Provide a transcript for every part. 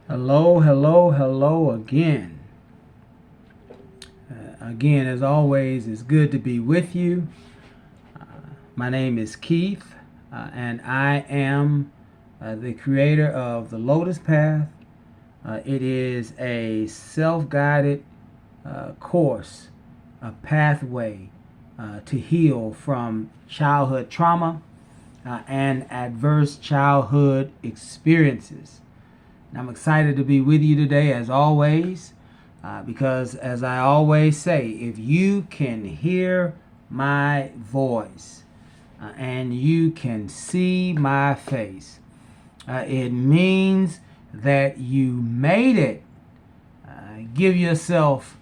Hello, hello, hello again. Again, as always, it's good to be with you. My name is Keith, and I am the creator of the Lotus Path. It is a self-guided course, a pathway to heal from childhood trauma and adverse childhood experiences. And I'm excited to be with you today, as always, because, as I always say, if you can hear my voice and you can see my face, it means that you made it. Give yourself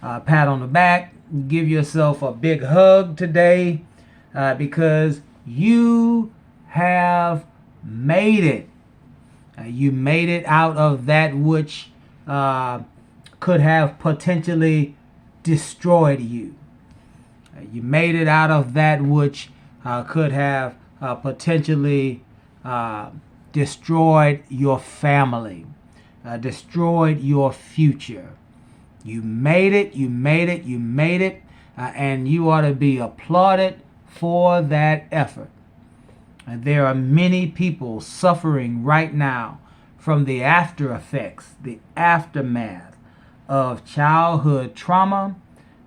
a pat on the back, give yourself a big hug today, because you have made it. You made it out of that which could have potentially destroyed you. You made it out of that which could have potentially destroyed your family, destroyed your future. You made it, you made it, you made it, and you ought to be applauded for that effort. There are many people suffering right now from the after effects, the aftermath of childhood trauma,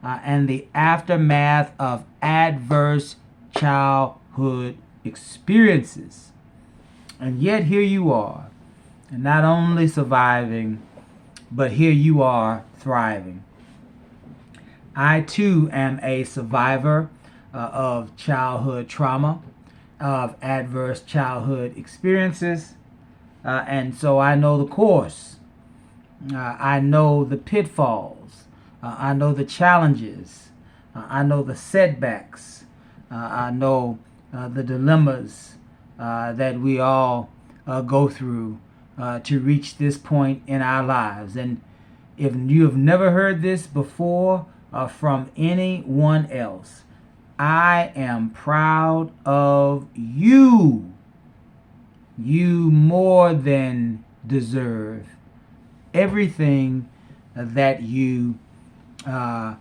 and the aftermath of adverse childhood experiences. And yet here you are, not only surviving, but here you are thriving. I too am a survivor of childhood trauma, of adverse childhood experiences, and so I know the course. I know the pitfalls. I know the challenges. I know the setbacks. I know the dilemmas that we all go through to reach this point in our lives. And if you have never heard this before from anyone else, I am proud of you. You more than deserve everything that you have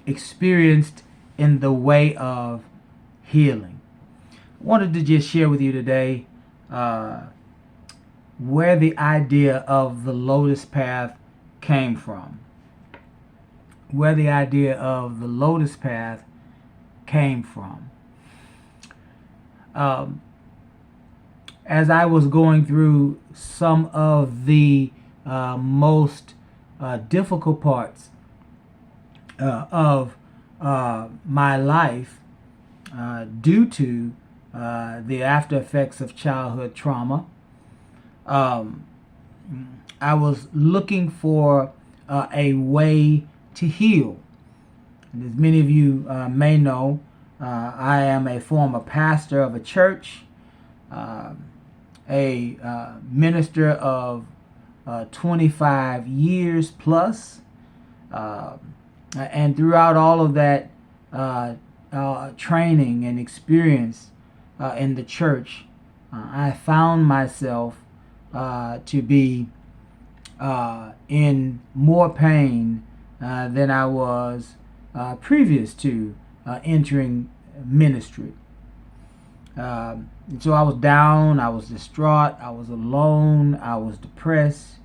experienced in the way of healing. I wanted to just share with you today where the idea of the Lotus Path came from. Where the idea of the Lotus Path came from. As I was going through some of the most difficult parts of my life due to the after effects of childhood trauma, I was looking for a way to heal. And as many of you may know, I am a former pastor of a church, a minister of 25 years plus, and throughout all of that training and experience in the church, I found myself to be in more pain than I was previous to entering ministry. So I was down, I was distraught, I was alone, I was depressed,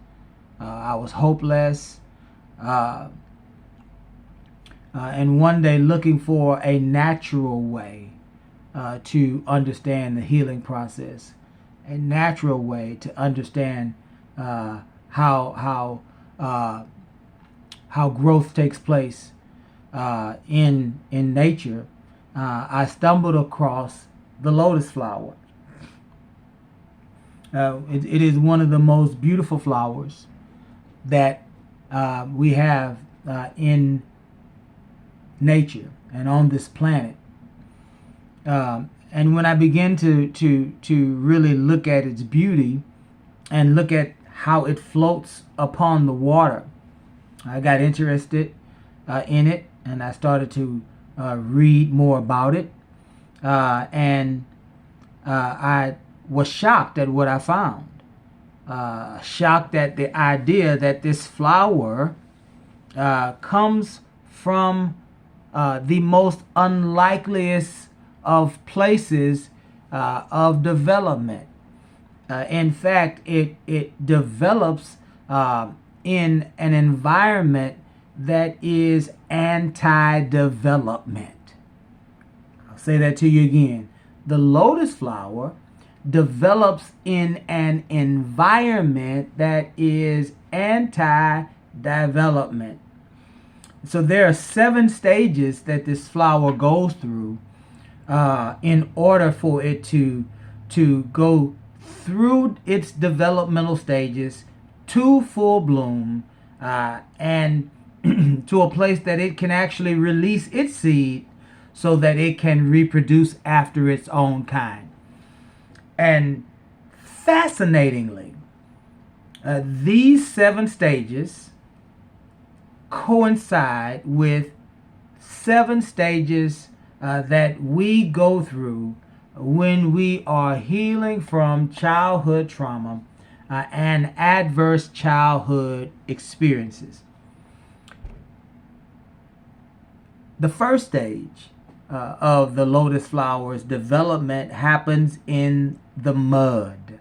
I was hopeless. And one day looking for a natural way to understand the healing process, a natural way to understand how growth takes place in nature, I stumbled across the lotus flower. It is one of the most beautiful flowers that we have in nature and on this planet. And when I began to really look at its beauty and look at how it floats upon the water, I got interested in it, and I started to read more about it. And I was shocked at what I found. Shocked at the idea that this flower comes from the most unlikeliest of places of development. In fact, it develops in an environment that is anti-development. I'll say that to you again. The lotus flower develops in an environment that is anti-development. So there are 7 stages that this flower goes through in order for it to go through its developmental stages to full bloom and to a place that it can actually release its seed so that it can reproduce after its own kind. And fascinatingly, these 7 stages coincide with 7 stages that we go through when we are healing from childhood trauma and adverse childhood experiences. The first stage of the lotus flower's development happens in the mud.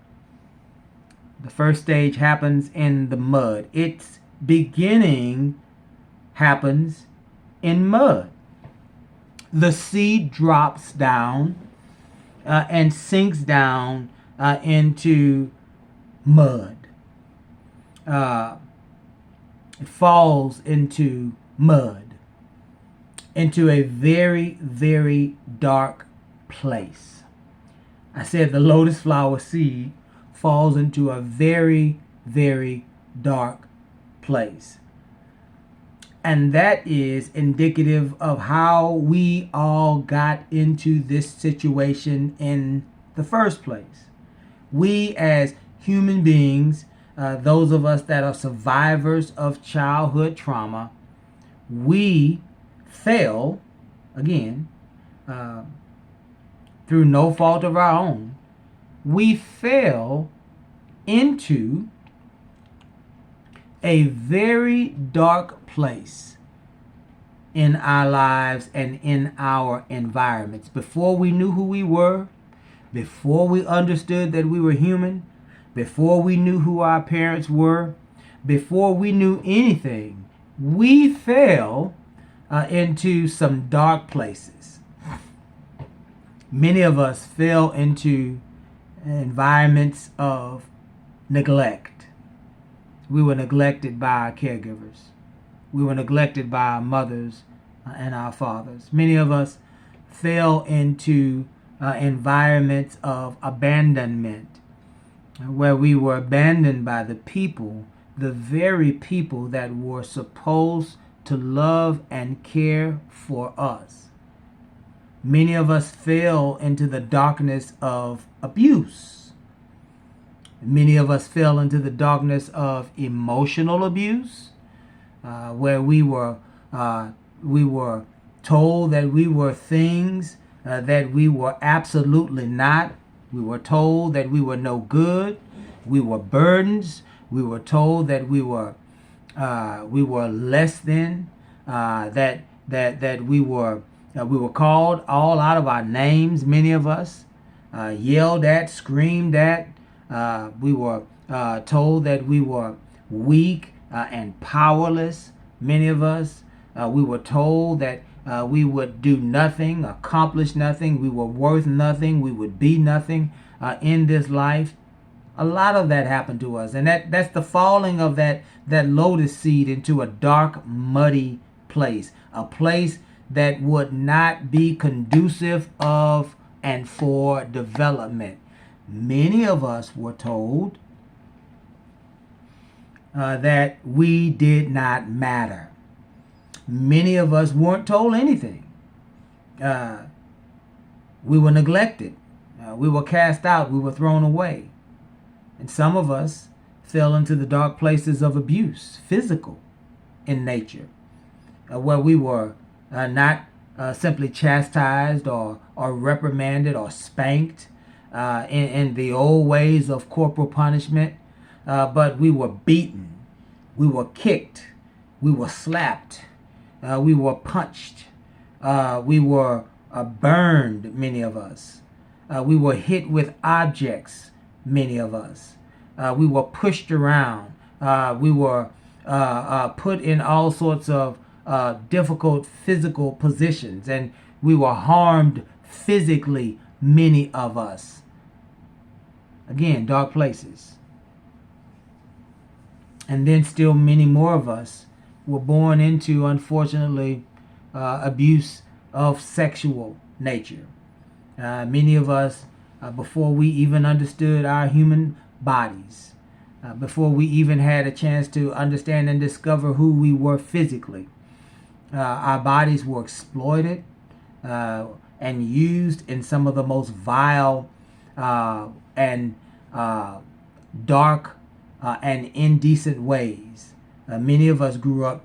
The first stage happens in the mud. Its beginning happens in mud. The seed drops down and sinks down into mud. It falls into mud, into a very, very dark place. I said the lotus flower seed falls into a very, very dark place. And that is indicative of how we all got into this situation in the first place. We as human beings, those of us that are survivors of childhood trauma, we fell, again, through no fault of our own, we fell into a very dark place in our lives and in our environments. Before we knew who we were, before we understood that we were human, before we knew who our parents were, before we knew anything, we fell into some dark places. Many of us fell into environments of neglect. We were neglected by our caregivers. We were neglected by our mothers and our fathers. Many of us fell into environments of abandonment, where we were abandoned by the people, the very people that were supposed to love and care for us. Many of us fell into the darkness of abuse. Many of us fell into the darkness of emotional abuse, where we were told that we were things that we were absolutely not. We were told that we were no good. We were burdens. We were told that we were less than. That we were called all out of our names. Many of us yelled at, screamed at. We were told that we were weak and powerless. Many of us, we were told that we would do nothing, accomplish nothing, we were worth nothing, we would be nothing in this life. A lot of that happened to us, and that's the falling of that lotus seed into a dark, muddy place, a place that would not be conducive of and for development. Many of us were told that we did not matter. Many of us weren't told anything. We were neglected. We were cast out. We were thrown away. And some of us fell into the dark places of abuse, physical in nature, where we were not simply chastised or reprimanded or spanked, in the old ways of corporal punishment, but we were beaten, we were kicked, we were slapped, we were punched, we were burned, many of us. We were hit with objects, many of us. We were pushed around. We were put in all sorts of difficult physical positions, and we were harmed physically, many of us. Again, dark places. And then still many more of us were born into, unfortunately, abuse of sexual nature. Many of us, before we even understood our human bodies, before we even had a chance to understand and discover who we were physically, our bodies were exploited and used in some of the most vile and dark and indecent ways. Many of us grew up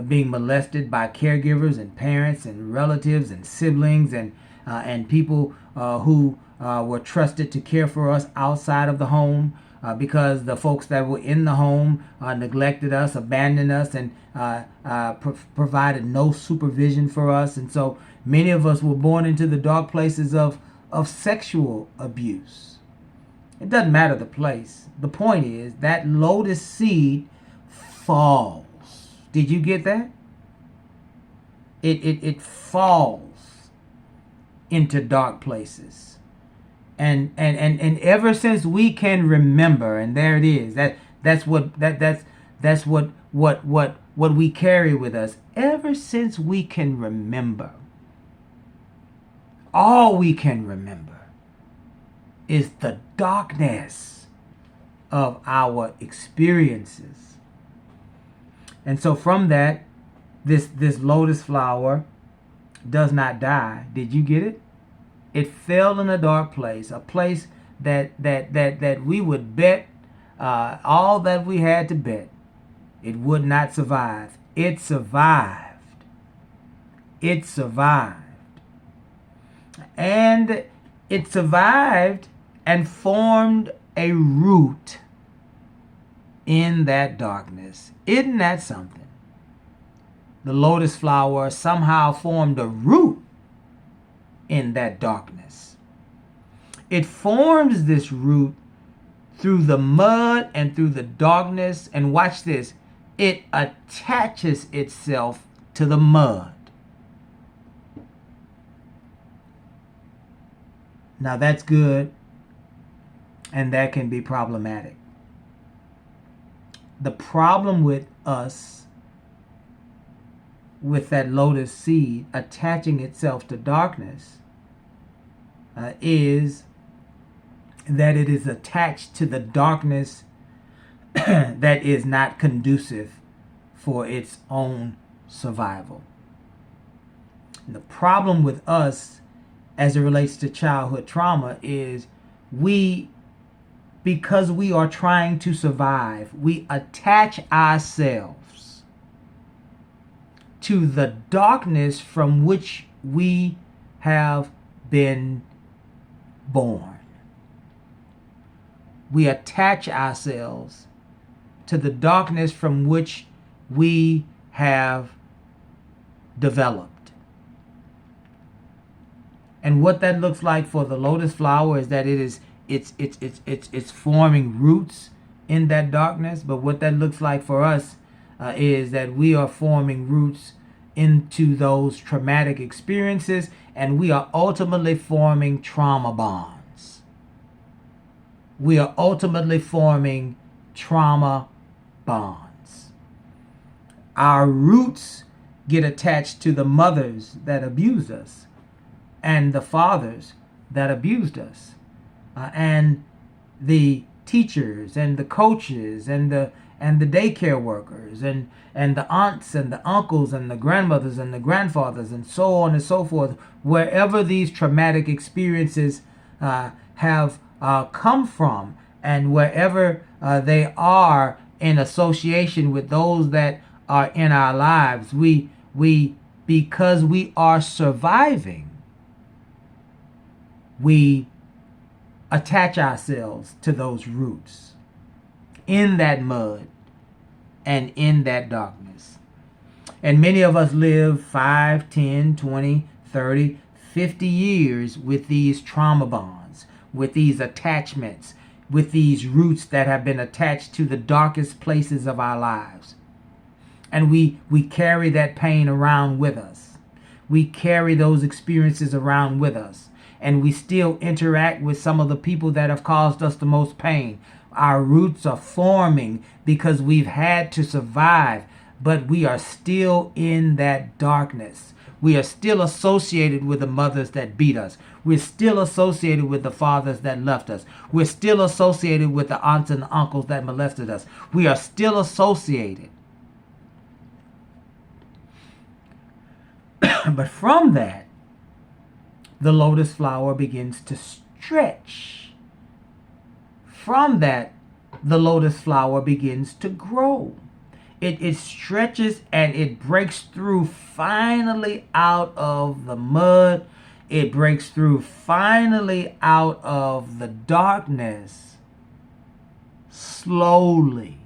being molested by caregivers and parents and relatives and siblings and people who were trusted to care for us outside of the home, because the folks that were in the home neglected us, abandoned us, and provided no supervision for us. And so many of us were born into the dark places of sexual abuse. It doesn't matter the place. The point is that lotus seed falls. Did you get that? It falls into dark places. And ever since we can remember, and there it is, that's what we carry with us. Ever since we can remember, all we can remember is the darkness of our experiences. And so from that, this lotus flower does not die. Did you get it? It fell in a dark place, a place that we would bet all that we had to bet. It would not survive. It survived. It survived. And it survived and formed a root in that darkness. Isn't that something? The lotus flower somehow formed a root in that darkness. It forms this root through the mud and through the darkness, and watch this, it attaches itself to the mud. Now that's good, and that can be problematic. The problem with us, with that lotus seed attaching itself to darkness, is that it is attached to the darkness that is not conducive for its own survival. And the problem with us as it relates to childhood trauma is because we are trying to survive, we attach ourselves to the darkness from which we have been born. We attach ourselves to the darkness from which we have developed. And what that looks like for the lotus flower is that it's forming roots in that darkness. But what that looks like for us is that we are forming roots into those traumatic experiences, and we are ultimately forming trauma bonds. We are ultimately forming trauma bonds. Our roots get attached to the mothers that abused us and the fathers that abused us, and the teachers and the coaches and the daycare workers and the aunts and the uncles and the grandmothers and the grandfathers and so on and so forth, wherever these traumatic experiences have come from, and wherever they are in association with those that are in our lives, we because we are surviving, we attach ourselves to those roots in that mud and in that darkness. And many of us live 5, 10, 20, 30, 50 years with these trauma bonds, with these attachments, with these roots that have been attached to the darkest places of our lives. And we carry that pain around with us. We carry those experiences around with us. And we still interact with some of the people that have caused us the most pain. Our roots are forming because we've had to survive, but we are still in that darkness. We are still associated with the mothers that beat us. We're still associated with the fathers that left us. We're still associated with the aunts and uncles that molested us. We are still associated. But from that, the lotus flower begins to stretch. From that, the lotus flower begins to grow. It stretches and it breaks through finally out of the mud. It breaks through finally out of the darkness, slowly,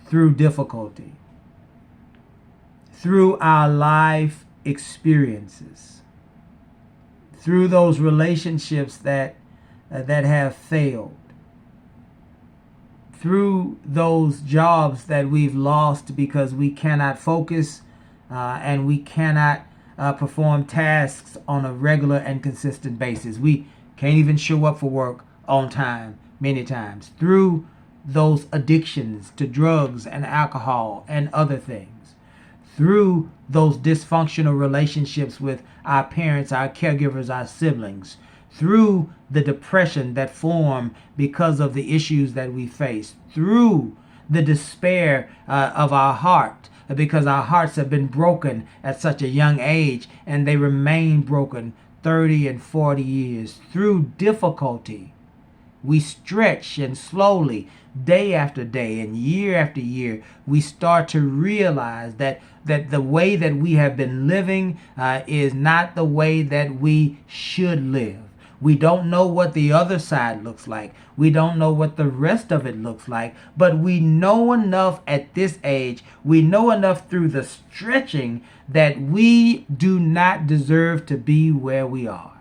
through difficulty, through our life experiences, through those relationships that have failed, through those jobs that we've lost because we cannot focus and we cannot perform tasks on a regular and consistent basis. We can't even show up for work on time many times. Through those addictions to drugs and alcohol and other things. Through those dysfunctional relationships with our parents, our caregivers, our siblings. Through the depression that form because of the issues that we face, through the despair of our heart, because our hearts have been broken at such a young age and they remain broken 30 and 40 years. Through difficulty, we stretch, and slowly, day after day and year after year, we start to realize that the way that we have been living is not the way that we should live. We don't know what the other side looks like. We don't know what the rest of it looks like. But we know enough at this age, we know enough through the stretching that we do not deserve to be where we are.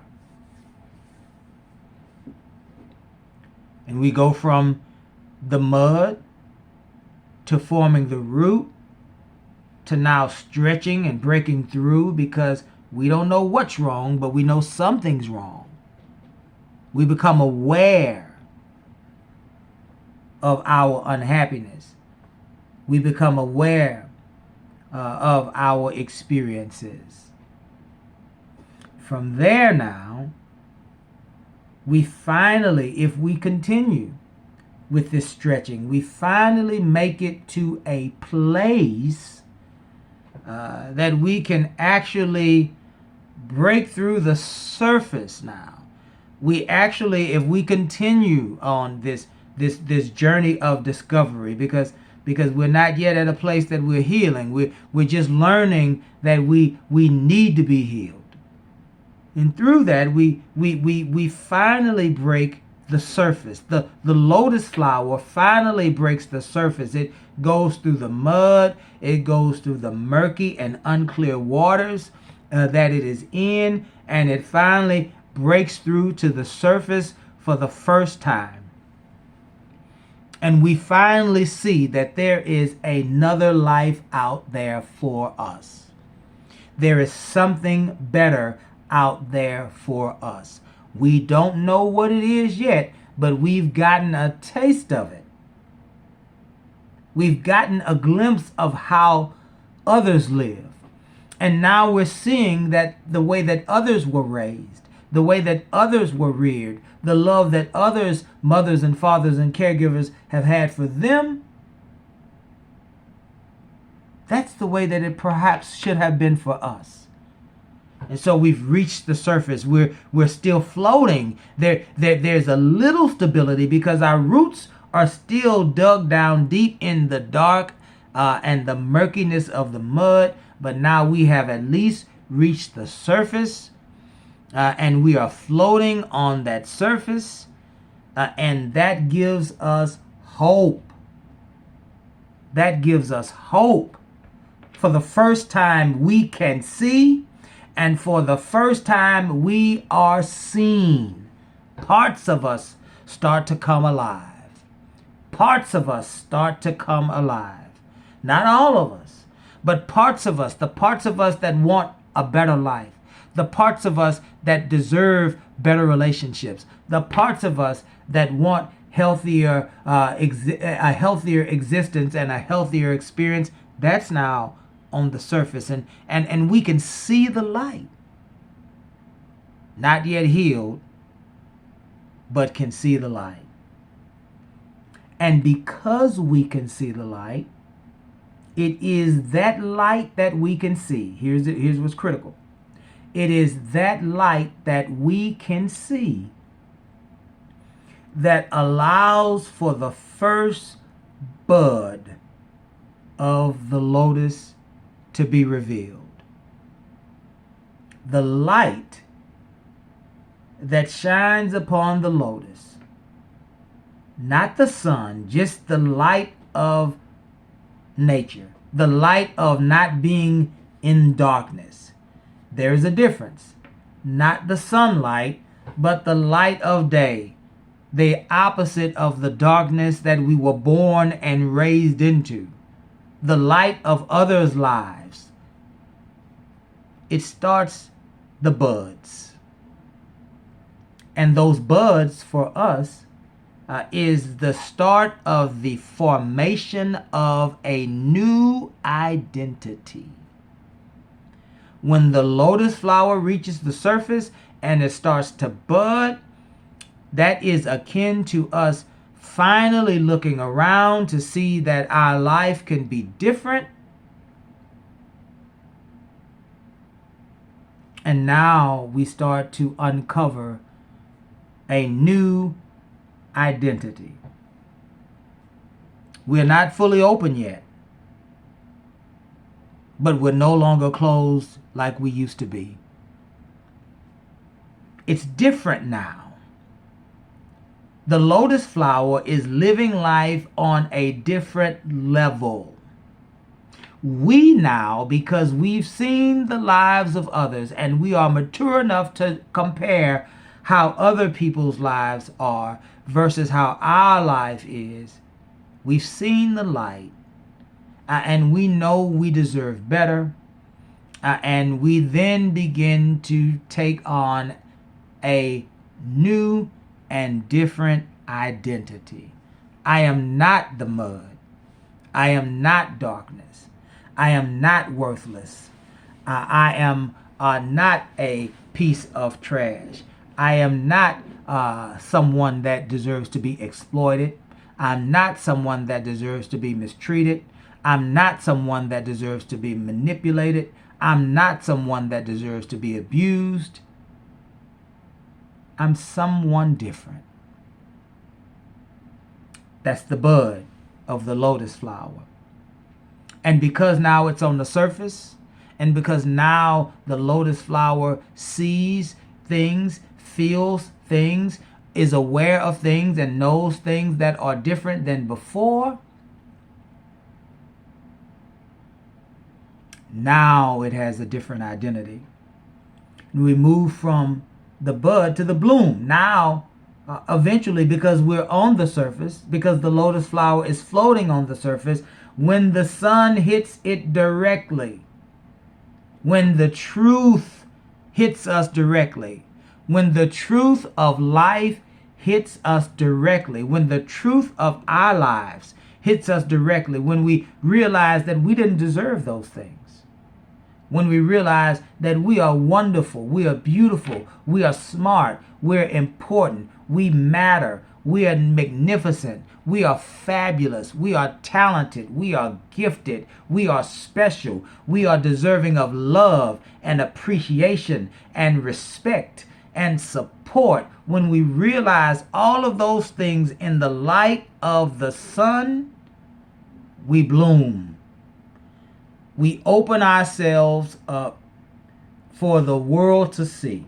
And we go from the mud to forming the root to now stretching and breaking through because we don't know what's wrong, but we know something's wrong. We become aware of our unhappiness. We become aware of our experiences. From there now, we finally, if we continue with this stretching, we finally make it to a place that we can actually break through the surface now. We actually, if we continue on this journey of discovery, because we're not yet at a place that we're healing, we're just learning that we need to be healed, and through that we finally break the surface. The lotus flower finally breaks the surface. It goes through the mud. It goes through the murky and unclear waters that it is in, and it finally breaks through to the surface for the first time. And we finally see that there is another life out there for us. There is something better out there for us. We don't know what it is yet, but we've gotten a taste of it. We've gotten a glimpse of how others live. And now we're seeing that the way that others were raised, the way that others were reared, the love that others, mothers and fathers and caregivers have had for them, that's the way that it perhaps should have been for us. And so we've reached the surface. We're still floating. There's a little stability because our roots are still dug down deep in the dark and the murkiness of the mud. But now we have at least reached the surface. and we are floating on that surface, and that gives us hope. That gives us hope. For the first time we can see, and for the first time we are seen. Parts of us start to come alive. Parts of us start to come alive. Not all of us, but parts of us, the parts of us that want a better life, the parts of us that deserve better relationships, the parts of us that want a healthier existence and a healthier experience. That's now on the surface, and we can see the light. Not yet healed, but can see the light. And because we can see the light, it is that light that we can see. Here's what's critical. It is that light that we can see that allows for the first bud of the lotus to be revealed. The light that shines upon the lotus, not the sun, just the light of nature, the light of not being in darkness. There's a difference. Not the sunlight, but the light of day, the opposite of the darkness that we were born and raised into, the light of others' lives. It starts the buds. And those buds for us is the start of the formation of a new identity. When the lotus flower reaches the surface and it starts to bud, that is akin to us finally looking around to see that our life can be different. And now we start to uncover a new identity. We're not fully open yet, but we're no longer closed like we used to be. It's different now. The lotus flower is living life on a different level. We now, because we've seen the lives of others and we are mature enough to compare how other people's lives are versus how our life is, we've seen the light, and we know we deserve better, and we then begin to take on a new and different identity. I am not the mud. I am not darkness. I am not worthless. I am not a piece of trash. I am not someone that deserves to be exploited. I'm not someone that deserves to be mistreated. I'm not someone that deserves to be manipulated. I'm not someone that deserves to be abused. I'm someone different. That's the bud of the lotus flower. And because now it's on the surface, and because now the lotus flower sees things, feels things, is aware of things, and knows things that are different than before, now it has a different identity. And we move from the bud to the bloom. Now, eventually, because we're on the surface, because the lotus flower is floating on the surface, when the sun hits it directly, when the truth hits us directly, when the truth of life hits us directly, when the truth of our lives hits us directly, when we realize that we didn't deserve those things, when we realize that we are wonderful, we are beautiful, we are smart, we're important, we matter, we are magnificent, we are fabulous, we are talented, we are gifted, we are special, we are deserving of love and appreciation and respect and support. When we realize all of those things in the light of the sun, we bloom. We open ourselves up for the world to see.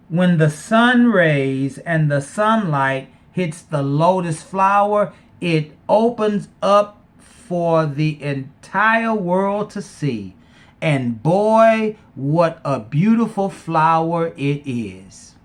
When the sun rays and the sunlight hits the lotus flower, it opens up for the entire world to see. And boy, what a beautiful flower it is.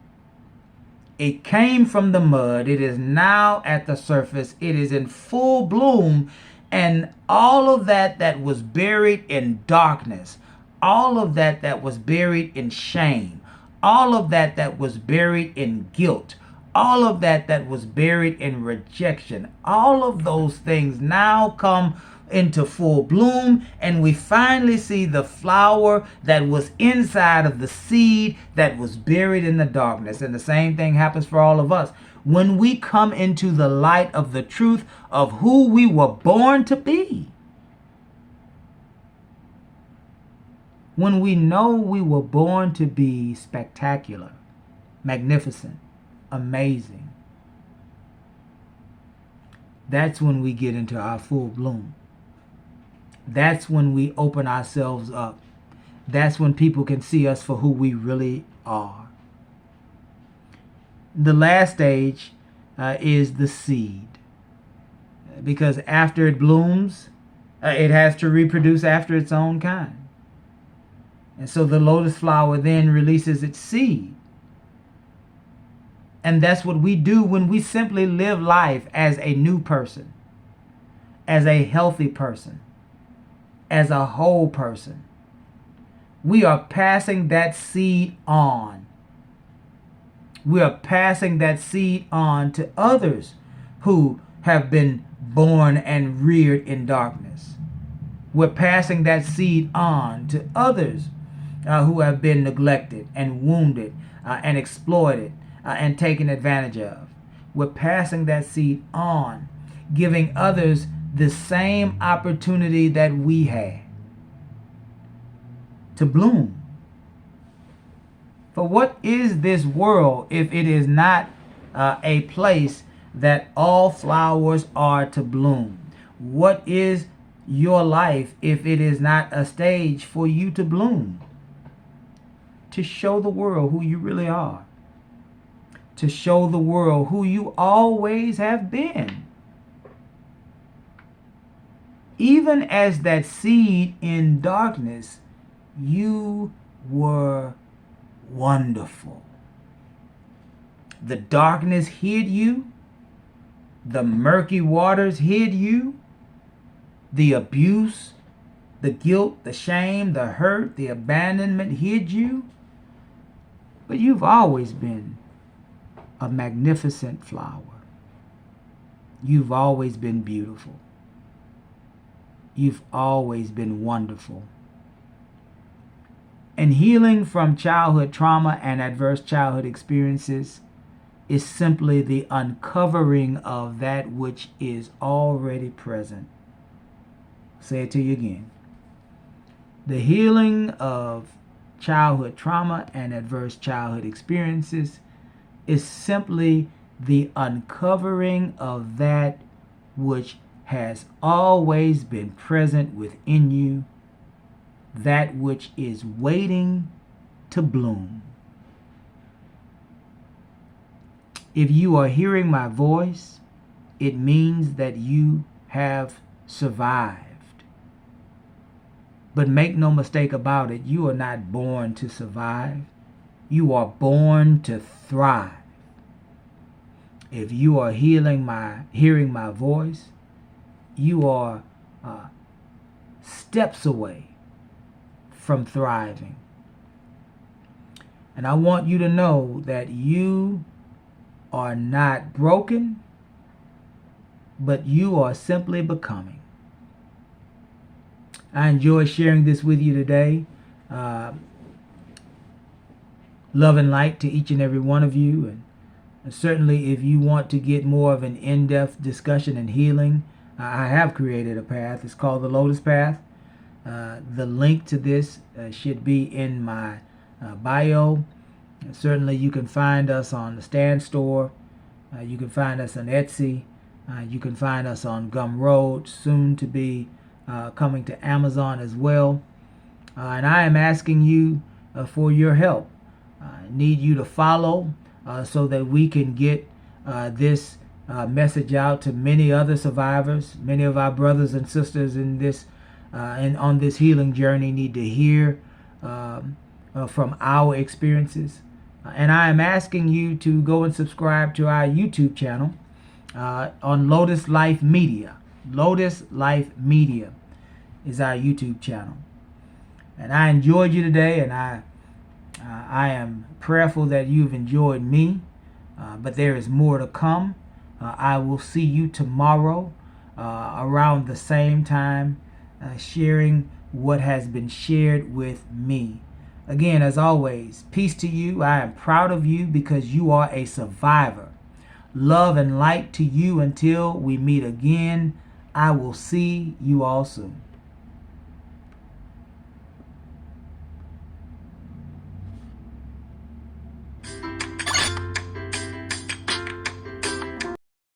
It came from the mud. It is now at the surface. It is in full bloom. And all of that was buried in darkness, all of that was buried in shame, all of that was buried in guilt, all of that was buried in rejection, all of those things now come into full bloom, and we finally see the flower that was inside of the seed that was buried in the darkness. And the same thing happens for all of us. When we come into the light of the truth of who we were born to be, when we know we were born to be spectacular, magnificent, amazing, that's when we get into our full bloom. That's when we open ourselves up. That's when people can see us for who we really are. The last stage is the seed. Because after it blooms, it has to reproduce after its own kind. And so the lotus flower then releases its seed. And that's what we do when we simply live life as a new person, as a healthy person, as a whole person. We are passing that seed on. We are passing that seed on to others who have been born and reared in darkness. We're passing that seed on to others who have been neglected and wounded and exploited and taken advantage of. We're passing that seed on, giving others the same opportunity that we had to bloom. For what is this world if it is not a place that all flowers are to bloom? What is your life if it is not a stage for you to bloom? To show the world who you really are. To show the world who you always have been. Even as that seed in darkness, you were wonderful. The darkness hid you. The murky waters hid you. The abuse, the guilt, the shame, the hurt, the abandonment hid you. But you've always been a magnificent flower. You've always been beautiful. You've always been wonderful. And healing from childhood trauma and adverse childhood experiences is simply the uncovering of that which is already present. Say it to you again. The healing of childhood trauma and adverse childhood experiences is simply the uncovering of that which has always been present within you, that which is waiting to bloom. If you are hearing my voice, it means that you have survived. But make no mistake about it, you are not born to survive. You are born to thrive. If you are hearing my voice, you are steps away from thriving. And I want you to know that you are not broken, but you are simply becoming. I enjoy sharing this with you today. Love and light to each and every one of you. And certainly if you want to get more of an in-depth discussion and healing, I have created a path. It's called the Lotus Path. The link to this should be in my bio. Certainly you can find us on the Stand Store. You can find us on Etsy. You can find us on Gumroad, soon to be coming to Amazon as well. And I am asking you for your help. Need you to follow so that we can get this message out to many other survivors. Many of our brothers and sisters in this and on this healing journey need to hear from our experiences. And I am asking you to go and subscribe to our YouTube channel on Lotus Life Media. Lotus Life Media is our YouTube channel. And I enjoyed you today, and I am prayerful that you've enjoyed me, but there is more to come. I will see you tomorrow around the same time, sharing what has been shared with me. Again, as always, peace to you. I am proud of you because you are a survivor. Love and light to you until we meet again. I will see you all soon.